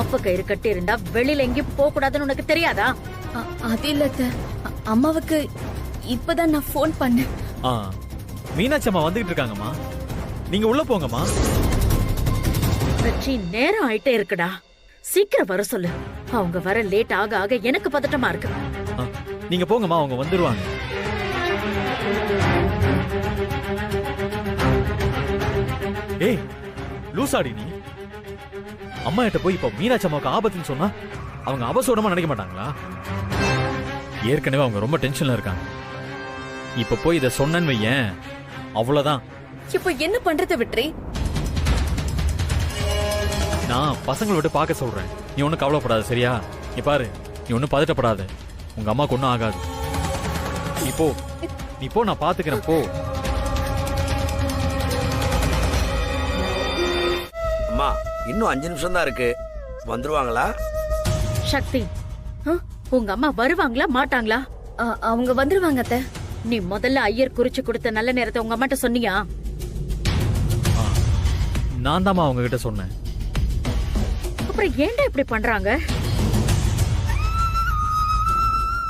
Cup கயிறு கட்டி இருந்தா வெளியில எங்கேயும் போக கூடாதுன்னு உனக்கு தெரியாதா? அது இல்ல அத்தை. அம்மாவுக்கு இப்பதான் நான் ஃபோன் பண்ணேன். மீனாட்சி அம்மா வந்துகிட்டு இருக்காங்கம்மா, நீங்க உள்ள போங்கம்மா. வெற்றி, நேரம் ஆயிட்டே இருக்குடா, சீக்கிரம் வர சொல்லு. அவங்க வர லேட் ஆக ஆக எனக்கு பதட்டமா இருக்கு. நீங்க போங்கம்மா, அவங்க வந்துருவாங்க. ஏய் லூசாடி நீ, அம்மா கிட்ட போய் இப்ப மீனாட்சி அம்மாவுக்கு ஆபத்துன்னு சொன்னா அவங்க அவசரமா நினைக்க மாட்டாங்களா? ஏற்கனவே அவங்க ரொம்ப டென்ஷன்ல இருக்காங்க. இப்ப போய் இத சொன்னேன்னு வையேன், அவ்வளவுதான். இப்போ என்ன பண்றது வெற்றி? நான் பசங்களை விட்டு பார்க்க சொல்றேன், நீ ஒன்னும் கவலைப்படாத சரியா? நீ பாரு, நீ ஒன்னும் பதட்டப்படாத, உங்க அம்மாக்கு ஒன்னும் ஆகாது. நீ போ, நான் பாத்துக்கிறேன், போ. அம்மா இன்னும் 5 நிமிஷம் தான் இருக்கு, வந்துருவாங்களா? சக்தி, உங்க அம்மா வருவாங்களா மாட்டாங்களா? அவங்க வந்துருவாங்க அத்தை. நீ முதல்ல ஐயர் குறிச்சு கொடுத்த நல்ல நேரத்தை உங்க அம்மாட்ட சொன்னியா? நான் தாமா அவங்க கிட்ட சொன்னேன். அப்புறம் ஏன்டா இப்படி பண்றாங்க?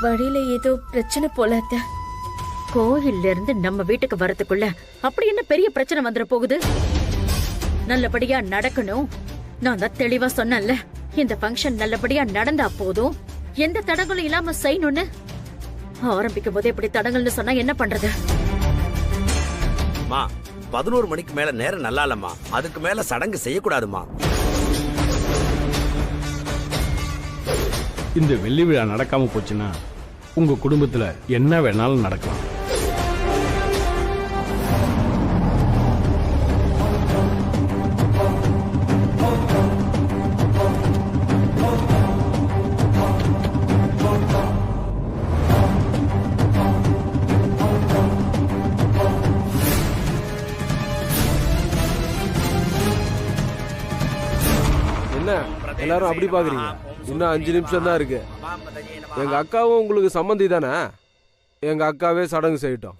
வழியில ஏதோ பிரச்சனை போல அத்தை. கோயில்ல இருந்து நம்ம வீட்டுக்கு வரதுக்குள்ள அப்படி என்ன பெரிய பிரச்சனை வந்துட போகுது? நல்லபடியா நடக்கணும். நான் தான் தெளிவா சொன்னேன்ல, இந்த ஃபங்க்ஷன் நல்லபடியா நடந்தா போதும், எந்த தடங்களும் இல்லாம செய்யணும்னு. ஆரம்பிக்கும் போதே இப்படி தடங்கள்னு சொன்னா என்ன பண்றது? 11 மணிக்கு மேல நேரம் நல்லா இல்லம்மா, அதுக்கு மேல சடங்கு செய்யக்கூடாதுமா. இந்த வெள்ளி விழா நடக்காம போச்சுன்னா உங்க குடும்பத்துல என்ன வேணாலும் நடக்கலாம். எல்லாரும் அப்படி பாக்குறீங்க? இன்னும் 5 நிமிஷம் தான் இருக்கு. எங்க அக்காவும் உங்களுக்கு சம்மந்தி தானே? எங்க அக்காவே சடங்கு செய்யட்டும்.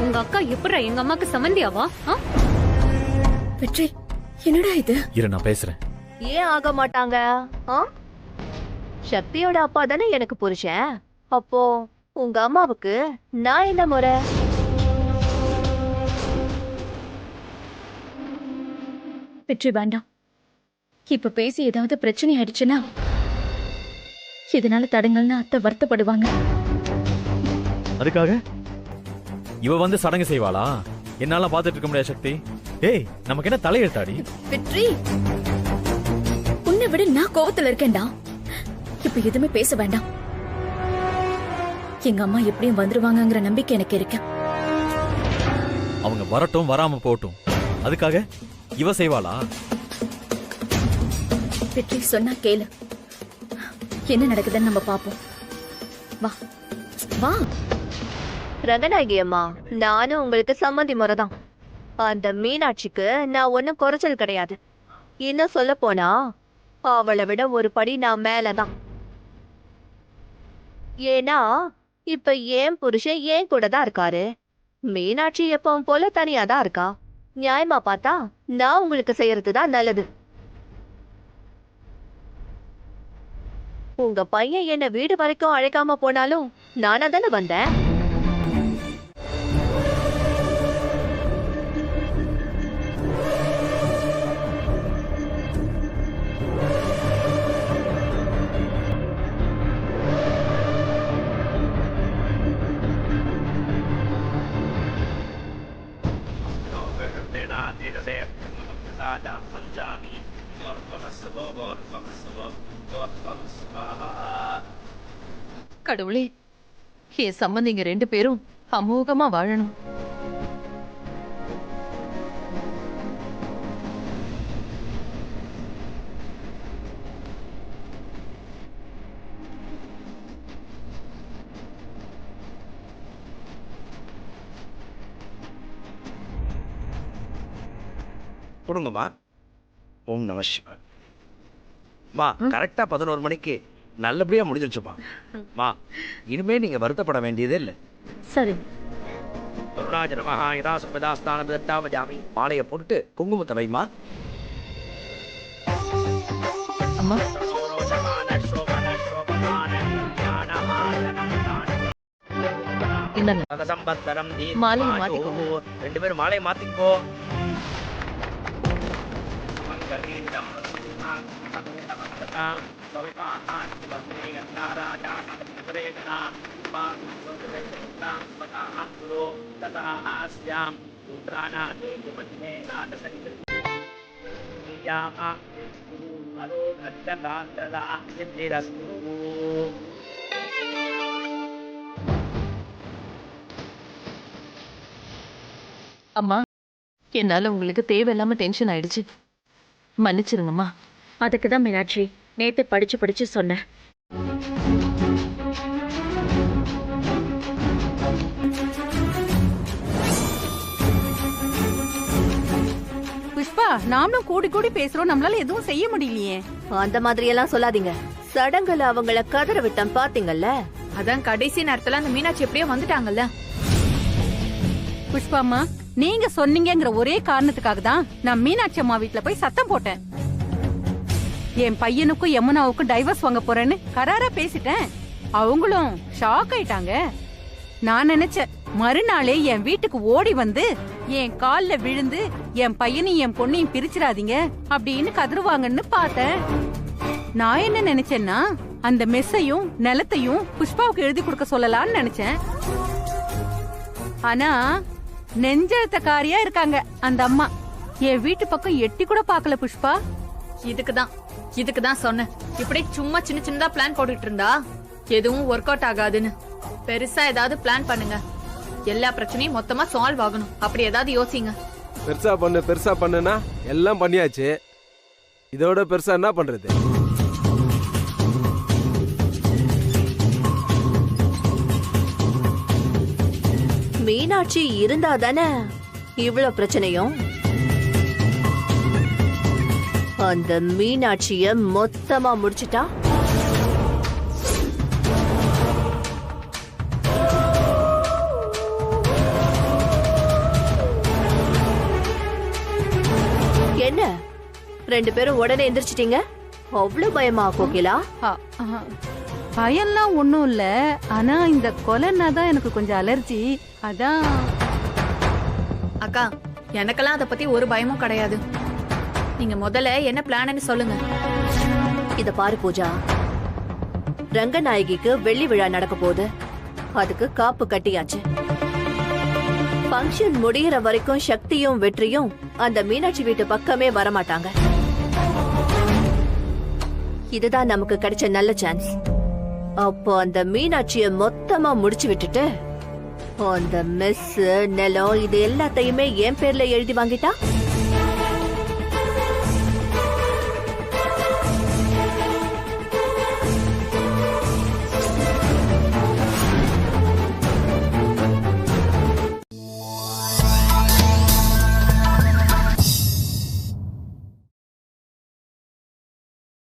உங்க அக்கா எப்படா எங்க அம்மாக்கு சம்மந்தியாவா? வெற்றி, என்னடா இது? இரு, நான் பேசுறேன். ஏன் ஆக மாட்டாங்க? சக்தியோட அப்பா தானே எனக்கு புருஷன். அப்போ உங்க அம்மாவுக்கு நான் என்ன முறை? வெற்றி வேண்டாம். இப்ப பேசி ஏதாவது பிரச்சனை ஆயிடுச்சுன்னா இதனால தடங்கள்னு அத்தை வருத்தப்படுவாங்க. அதுக்காக இவ வந்து சடங்கு செய்வாளா? என்னால பாத்துட்டு இருக்க முடியாது சக்தி. ஏய், நமக்கு என்ன தலையெழுத்தாடி? வெற்றி, உன்னை விட நான் கோவத்துல இருக்கேன்டா. இப்ப எதுவுமே பேச வேண்டாம். எங்க அம்மா எப்படியும் வந்துருவாங்கங்கிற நம்பிக்கை எனக்கு இருக்கு. அவங்க வரட்டும், வராம போட்டும், அதுக்காக இவ செய்வாளா? வெற்றி சொன்னா கேளு, என்ன நடக்குதுன்னு நம்ம பாப்போம். வா வா. ரங்கநாயகி அம்மா, நானும் உங்களுக்கு சம்மந்தி முறைதான். அந்த மீனாட்சிக்கு நான் ஒன்னும் குறைச்சல் கிடையாது. இன்னும் சொல்ல போனா அவளை விட ஒரு படி நான் மேலதான். ஏன்னா இப்ப ஏன் புருஷன் ஏன் கூட தான் இருக்காரு. மீனாட்சி எப்பவும் போல தனியா தான் இருக்கா. நியாயமா பார்த்தா நான் உங்களுக்கு செய்யறதுதான் நல்லது. உங்க பையன் என்ன வீடு வரைக்கும் அழைக்காம போனாலும் நானா தானே வந்தேன். கடவுளே, என் சம்பந்திங்க 2 பேரும் அமோகமா வாழணும். கொடுங்கம்மா. ஓம் நம சிவாய. மா கரெக்டா 11 மணிக்கு நல்லபடியா முடிஞ்சிருச்சுமா. மா இனிமே நீங்க வருத்தப்பட வேண்டியதே இல்லை. சரி. மாலையை போட்டுட்டு குங்குமத்தை வைமா. அம்மா இந்தாங்க மாலையை மாத்திக்கோங்க. 2 பேரும் மாலையை மாத்திக்கோ. அம்மா என்னால உங்களுக்கு தேவையில்லாம டென்ஷன் ஆயிடுச்சு, மன்னிச்சிருங்கம்மா. அதுக்கு தான் மீனாட்சி நேத்து படிச்சு படிச்சு சொன்னேன். புஷ்பா, நாமளும் கூடி கூடி பேசுறோம், நம்மளால எதுவும் செய்ய முடியலையே. அந்த மாதிரி எல்லாம் சொல்லாதீங்க. சடங்குல அவங்கள கதற விட்டம் பாத்தீங்கல்ல. அதான் கடைசி நேரத்துல அந்த மீனாட்சி எப்படியோ வந்துட்டாங்கல்ல. புஷ்பாம்மா, நீங்க சொன்னீங்கங்கிற ஒரே காரணத்துக்காக தான் நான் மீனாட்சி அம்மா வீட்ல போய் சத்தம் போட்டேன். என் பையனுக்கும் யமுனாவுக்கும் டைவர்ஸ் வாங்க போறேன்னு கராரா பேசிட்டேன். அவங்களும் ஷாக் ஆயிட்டாங்க. நான் நினைச்சேன் மறுநாளே என் வீட்டுக்கு ஓடி வந்து என் கால்ல விழுந்து என் பையனையும் என் பொண்ணையும் பிரிச்சிடாதீங்க அப்படின்னு கதறுவாங்கன்னு பார்த்தேன். நான் என்ன நினைச்சேன்னா அந்த மெஸ்ஸையும் நிலத்தையும் புஷ்பாவுக்கு எழுதி கொடுக்க சொல்லலாம்னு நினைச்சேன். ஆனா நெஞ்செழுத்தக்காரியா இருக்காங்க அந்த அம்மா. என் வீட்டு பக்கம் எட்டி கூட பாக்கல புஷ்பா. இதுக்கு தான் சொன்னேன், இப்படி சும்மா சின்ன சின்னதா பிளான் போட்டுட்டு இருந்தா எதுவும் ஒர்க் அவுட் ஆகாதுன்னு. பெருசா ஏதாவது பிளான் பண்ணுங்க, எல்லா பிரச்சனையும் மொத்தமா சால்வ் ஆகணும். அப்படி ஏதாவது யோசிங்க. பெருசா பண்ணுனா எல்லாம் பண்ணியாச்சு. இதோட பெருசா என்ன பண்றது? மீனாட்சி இருந்தா தானே இவ்வளவு பிரச்சனையும். அந்த மீனாட்சிய மொத்தமா முடிச்சிட்டா என்ன 2 பேரும் உடனே எந்திரிச்சிட்டீங்க? அவ்வளவு பயமா கோகிலா? பயம்லாம் ஒண்ணும் இல்ல, ஆனா இந்த கொலைன்னா தான் எனக்கு கொஞ்சம் அலர்ஜி. அதான். அக்கா, எனக்கெல்லாம் அதை பத்தி ஒரு பயமும் கிடையாது. நீங்க முதல்ல என்ன பிளான்னு சொல்லுங்க. இத பாரு பூஜா, ரங்கநாயகிக்கு வெள்ளி விழா நடக்க போகுது. அதுக்கு காப்பு கட்டியாச்சு. ஃபங்க்ஷன் முடியற வரைக்கும் சக்தியும் வெற்றியும் அந்த மீனாட்சி வீட்டு பக்கமே வரமாட்டாங்க. இதுதான் நமக்கு கிடைச்ச நல்ல சான்ஸ். அப்போ அந்த மீனாட்சிய மொத்தமா முடிச்சு விட்டுட்டு அந்த மெஸ் நிலம் இது எல்லாத்தையுமே என் பேர்ல எழுதி வாங்கிட்டா